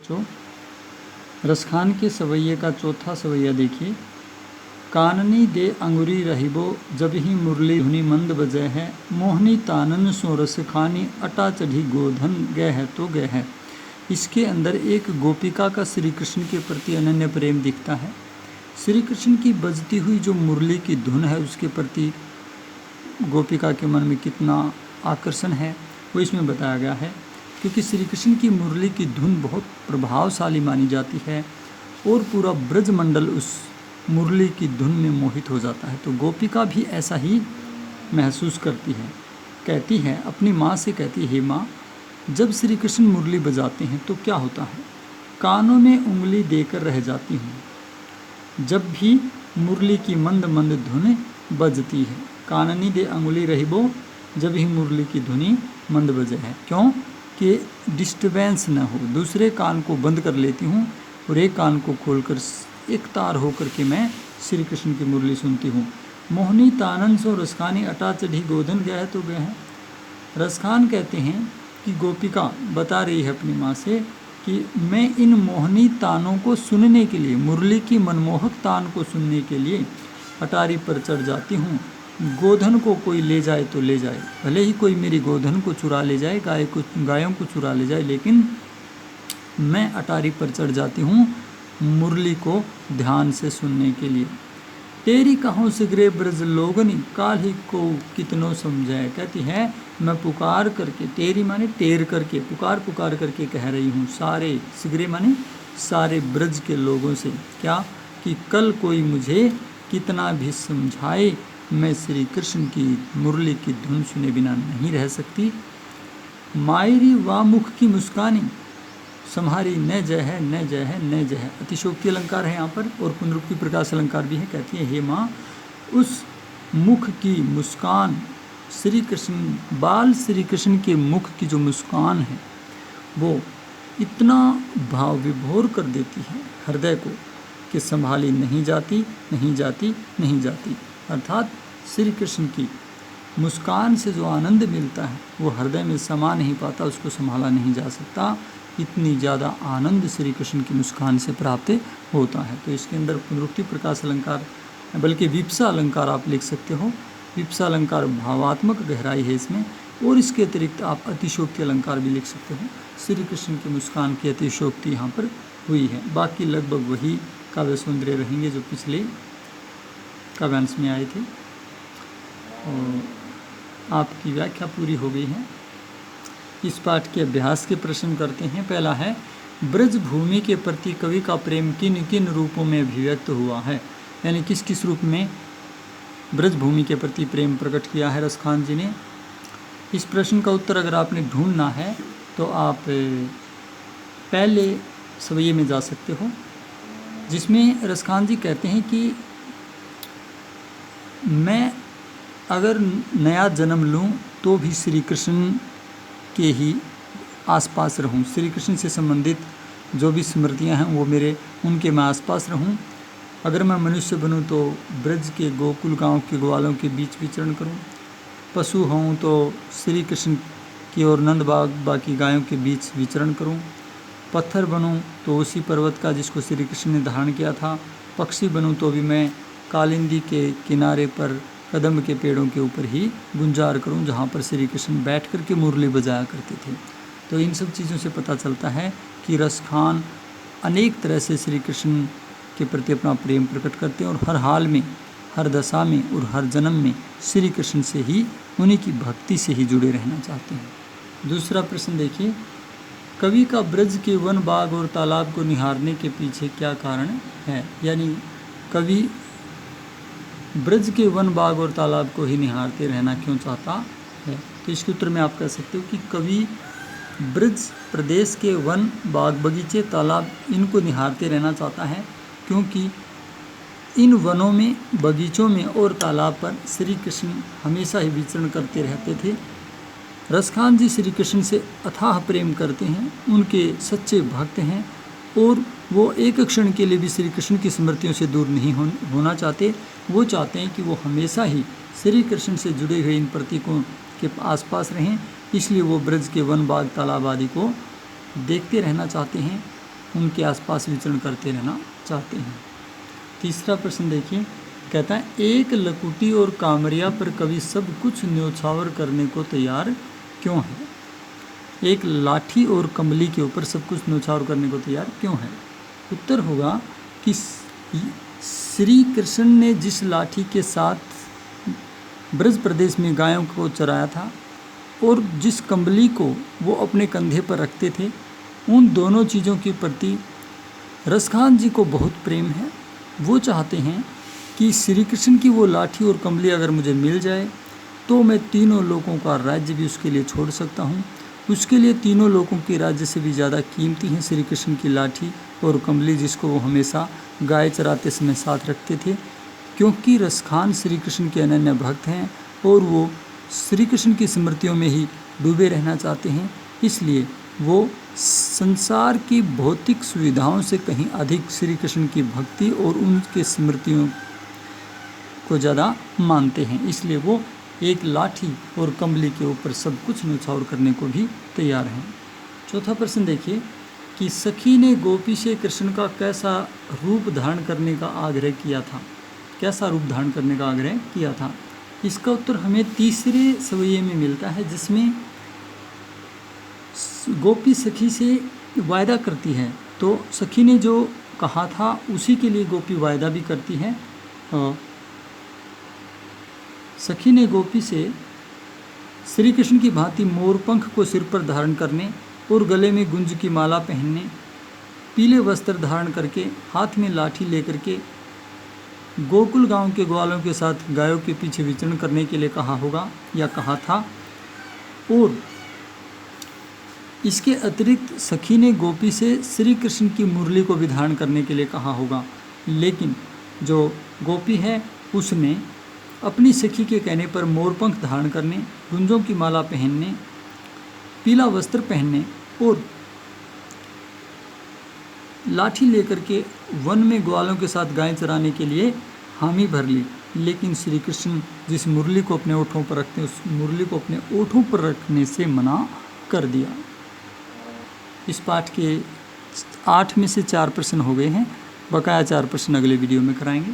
बच्चों, रसखान के सवैये का चौथा सवैया देखिए। काननी दे अंगुरी रहिबो जब ही मुरली धुनी मंद बजे है, मोहनी तानन सो रसखानी अटा चढ़ी गोधन गए है तो गए है। इसके अंदर एक गोपिका का श्री कृष्ण के प्रति अनन्य प्रेम दिखता है। श्री कृष्ण की बजती हुई जो मुरली की धुन है उसके प्रति गोपिका के मन में कितना आकर्षण है वो इसमें बताया गया है, क्योंकि श्री कृष्ण की मुरली की धुन बहुत प्रभावशाली मानी जाती है और पूरा ब्रज मंडल उस मुरली की धुन में मोहित हो जाता है। तो गोपिका भी ऐसा ही महसूस करती है, कहती है अपनी माँ से, कहती है हे माँ, जब श्री कृष्ण मुरली बजाते हैं तो क्या होता है, कानों में उंगली देकर रह जाती हूँ जब भी मुरली की मंद मंद धुन बजती है। काननी दे अंगुली रहिबो जब ही मुरली की धुनी मंद बजे है, क्यों कि डिस्टर्बेंस न हो। दूसरे कान को बंद कर लेती हूँ और एक कान को खोलकर एक तार होकर के मैं श्री कृष्ण की मुरली सुनती हूँ। मोहनी तानन सो रसखानी अटा चढ़ी गोधन गया है तो गया है। रसखान कहते हैं कि गोपिका बता रही है अपनी माँ से कि मैं इन मोहनी तानों को सुनने के लिए, मुरली की मनमोहक तान को सुनने के लिए अटारी पर चढ़ जाती हूँ। गोधन को कोई ले जाए तो ले जाए, भले ही कोई मेरी गोधन को चुरा ले जाए, गायों को चुरा ले जाए, लेकिन मैं अटारी पर चढ़ जाती हूँ मुरली को ध्यान से सुनने के लिए। तेरी कहो सिगरे ब्रज लोगनी काल्हि को कितनो समझाए, कहती है मैं पुकार करके, तेरी माने टेर करके, पुकार करके कह रही हूँ सारे सिगरे माने सारे ब्रज के लोगों से, क्या कि कल कोई मुझे कितना भी समझाए मैं श्री कृष्ण की मुरली की धुन सुने बिना नहीं रह सकती। मायरी वा मुख की मुस्कानी सम्हारी न जय है न जय है न जय है। अतिशोक्ति अलंकार है यहाँ पर और पुनरुक्ति प्रकाश अलंकार भी है। कहती है हे माँ, उस मुख की मुस्कान, श्री कृष्ण बाल श्री कृष्ण के मुख की जो मुस्कान है वो इतना भाव विभोर कर देती है हृदय को कि संभाली नहीं जाती नहीं जाती नहीं जाती। अर्थात श्री कृष्ण की मुस्कान से जो आनंद मिलता है वो हृदय में समा नहीं पाता, उसको संभाला नहीं जा सकता। इतनी ज़्यादा आनंद श्री कृष्ण की मुस्कान से प्राप्त होता है। तो इसके अंदर पुनरुक्ति प्रकाश अलंकार, बल्कि विप्सा अलंकार आप लिख सकते हो। विप्सा अलंकार भावात्मक गहराई है इसमें, और इसके अतिरिक्त आप अतिशोक्ति अलंकार भी लिख सकते हो। श्री कृष्ण की मुस्कान की अतिशोक्ति यहाँ पर हुई है। बाकी लगभग वही काव्य सौंदर्य रहेंगे जो पिछले काव्यांश में आए थे। और आपकी व्याख्या पूरी हो गई है। इस पाठ के अभ्यास के प्रश्न करते हैं। पहला है, ब्रज भूमि के प्रति कवि का प्रेम किन किन रूपों में अभिव्यक्त हुआ है, यानी किस किस रूप में ब्रज भूमि के प्रति प्रेम प्रकट किया है रसखान जी ने। इस प्रश्न का उत्तर अगर आपने ढूंढना है तो आप पहले सवैये में जा सकते हो, जिसमें रसखान जी कहते हैं कि मैं अगर नया जन्म लूँ तो भी श्री कृष्ण के ही आसपास रहूं, श्री कृष्ण से संबंधित जो भी स्मृतियां हैं वो मेरे उनके मैं आसपास रहूं। अगर मैं मनुष्य बनूं तो ब्रज के गोकुल गांव के ग्वालों के बीच विचरण करूं। पशु हूं तो श्री कृष्ण की और नंद बाकी गायों के बीच विचरण करूं। पत्थर बनूं तो उसी पर्वत का जिसको श्री कृष्ण ने धारण किया था। पक्षी बनूं तो भी मैं कालिंदी के किनारे पर कदम के पेड़ों के ऊपर ही गुंजार करूं, जहां पर श्री कृष्ण बैठ कर के मुरली बजाया करते थे। तो इन सब चीज़ों से पता चलता है कि रसखान अनेक तरह से श्री कृष्ण के प्रति अपना प्रेम प्रकट करते हैं और हर हाल में, हर दशा में और हर जन्म में श्री कृष्ण से ही, उन्हीं की भक्ति से ही जुड़े रहना चाहते हैं। दूसरा प्रश्न देखिए, कवि का ब्रज के वन बाग और तालाब को निहारने के पीछे क्या कारण है, यानी कवि ब्रज के वन बाग और तालाब को ही निहारते रहना क्यों चाहता है। तो इसके उत्तर में आप कह सकते हो कि कवि ब्रज प्रदेश के वन बाग बगीचे तालाब इनको निहारते रहना चाहता है, क्योंकि इन वनों में, बगीचों में और तालाब पर श्री कृष्ण हमेशा ही विचरण करते रहते थे। रसखान जी श्री कृष्ण से अथाह प्रेम करते हैं, उनके सच्चे भक्त हैं और वो एक क्षण के लिए भी श्री कृष्ण की स्मृतियों से दूर नहीं होना चाहते। वो चाहते हैं कि वो हमेशा ही श्री कृष्ण से जुड़े हुए इन प्रतीकों के आसपास रहें, इसलिए वो ब्रज के वन बाग तालाब आदि को देखते रहना चाहते हैं उनके आसपास विचरण करते रहना चाहते हैं। तीसरा प्रश्न देखिए, कहता है एक लकुटी और कामरिया पर कवि सब कुछ न्योछावर करने को तैयार क्यों है? एक लाठी और कमली के ऊपर सब कुछ न्योछावर करने को तैयार क्यों है? उत्तर होगा कि श्री कृष्ण ने जिस लाठी के साथ ब्रज प्रदेश में गायों को चराया था और जिस कमली को वो अपने कंधे पर रखते थे, उन दोनों चीज़ों के प्रति रसखान जी को बहुत प्रेम है। वो चाहते हैं कि श्री कृष्ण की वो लाठी और कमली अगर मुझे मिल जाए तो मैं तीनों लोगों का राज्य भी उसके लिए छोड़ सकता हूँ। उसके लिए तीनों लोगों के राज्य से भी ज़्यादा कीमती हैं श्री कृष्ण की लाठी और कमली, जिसको वो हमेशा गाय चराते समय साथ रखते थे। क्योंकि रसखान श्री कृष्ण के अनन्य भक्त हैं और वो श्री कृष्ण की स्मृतियों में ही डूबे रहना चाहते हैं, इसलिए वो संसार की भौतिक सुविधाओं से कहीं अधिक श्री कृष्ण की भक्ति और उनके स्मृतियों को ज़्यादा मानते हैं। इसलिए वो एक लाठी और कमली के ऊपर सब कुछ न्योछावर करने को भी तैयार हैं। चौथा प्रश्न देखिए कि सखी ने गोपी से कृष्ण का कैसा रूप धारण करने का आग्रह किया था? कैसा रूप धारण करने का आग्रह किया था? इसका उत्तर हमें तीसरे सवैये में मिलता है, जिसमें गोपी सखी से वायदा करती है। तो सखी ने जो कहा था उसी के लिए गोपी वायदा भी करती है। सखी ने गोपी से श्री कृष्ण की भांति मोरपंख को सिर पर धारण करने और गले में गुंज की माला पहनने, पीले वस्त्र धारण करके हाथ में लाठी लेकर के गोकुल गांव के ग्वालों के साथ गायों के पीछे विचरण करने के लिए कहा होगा या कहा था। और इसके अतिरिक्त सखी ने गोपी से श्री कृष्ण की मुरली को भी धारण करने के लिए कहा होगा। लेकिन जो गोपी है उसने अपनी सखी के कहने पर मोरपंख धारण करने, गुंजों की माला पहनने, पीला वस्त्र पहनने और लाठी लेकर के वन में ग्वालों के साथ गायें चराने के लिए हामी भर ली। लेकिन श्री कृष्ण जिस मुरली को अपने ओठों पर रखते हैं उस मुरली को अपने ओठों पर रखने से मना कर दिया। इस पाठ के 8 में से 4 प्रश्न हो गए हैं, बकाया 4 प्रश्न अगले वीडियो में कराएंगे।